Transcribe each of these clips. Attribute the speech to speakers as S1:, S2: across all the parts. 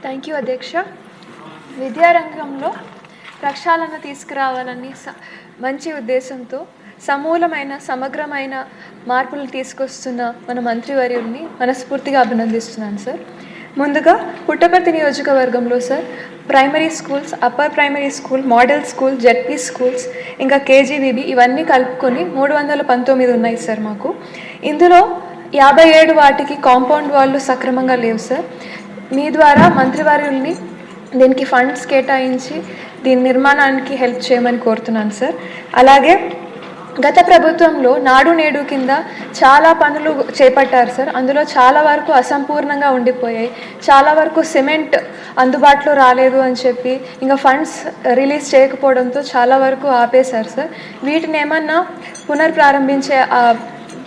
S1: Thank you అధ్యక్ష. విద్యారంగంలో ప్రక్షాళన తీసుకురావాలని మంచి ఉద్దేశంతో సమూలమైన సమగ్రమైన మార్పులు తీసుకొస్తున్న మన మంత్రివర్యుల్ని మనస్ఫూర్తిగా అభినందిస్తున్నాను సార్. ముందుగా పుట్టపర్తి నియోజకవర్గంలో sir primary schools, upper primary school, model school, ZP schools, ఇంకా కేజీబీబీ ఇవన్నీ కలుపుకొని 319 ఉన్నాయి సార్ మాకు. ఇందులో 57 వాటికి కాంపౌండ్ వాళ్ళు సక్రమంగా లేవు సార్. మీ ద్వారా మంత్రివర్యుల్ని దీనికి ఫండ్స్ కేటాయించి దీని నిర్మాణానికి హెల్ప్ చేయమని కోరుతున్నాను సార్. అలాగే గత ప్రభుత్వంలో నాడు నేడు కింద చాలా పనులు చేపట్టారు సార్. అందులో చాలా వరకు అసంపూర్ణంగా ఉండిపోయాయి. చాలా వరకు సిమెంట్ అందుబాటులో రాలేదు అని చెప్పి ఇంకా ఫండ్స్ రిలీజ్ చేయకపోవడంతో చాలా వరకు ఆపేశారు సార్. వీటిని ఏమన్నా పునర్ప్రారంభించే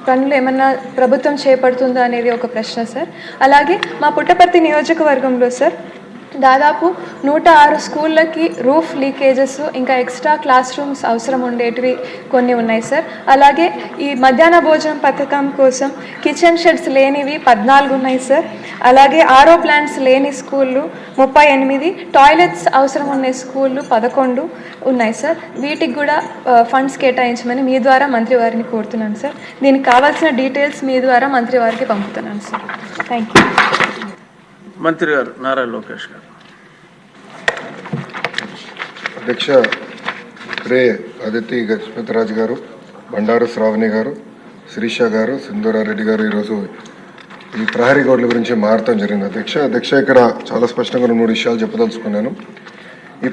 S1: పనులు ఏమన్నా ప్రభుత్వం చేపడుతుందా అనేది ఒక ప్రశ్న సార్. అలాగే మా పుట్టపర్తి నియోజకవర్గంలో సార్ దాదాపు 106 స్కూళ్ళకి రూఫ్ లీకేజెస్ ఇంకా ఎక్స్ట్రా క్లాస్ రూమ్స్ అవసరం ఉండేటివి కొన్ని ఉన్నాయి సార్. అలాగే ఈ మధ్యాహ్న భోజనం పథకం కోసం కిచెన్ షెడ్స్ లేనివి 14 ఉన్నాయి సార్. అలాగే ఆరో ప్లాంట్స్ లేని స్కూళ్ళు 38, టాయిలెట్స్ అవసరం ఉన్న స్కూళ్ళు 11 ఉన్నాయి సార్. వీటికి కూడా ఫండ్స్ కేటాయించమని మీ ద్వారా మంత్రివారిని కోరుతున్నాను సార్. దీనికి కావాల్సిన డీటెయిల్స్ మీ ద్వారా మంత్రివారికి పంపుతున్నాను సార్. Thank you.
S2: మంత్రి గారు నారా లోకేష్ గారు.
S3: అధ్యక్ష, ఇక్కడే అదితి గజపతిరాజు గారు, బండారు శ్రావణి గారు, శిరీష గారు, సింధూరారెడ్డి గారు ఈరోజు ఈ ప్రహరీ గోడల గురించి మారటం జరిగింది. అధ్యక్ష ఇక్కడ చాలా స్పష్టంగా 3 విషయాలు చెప్పదలుచుకున్నాను. ఈ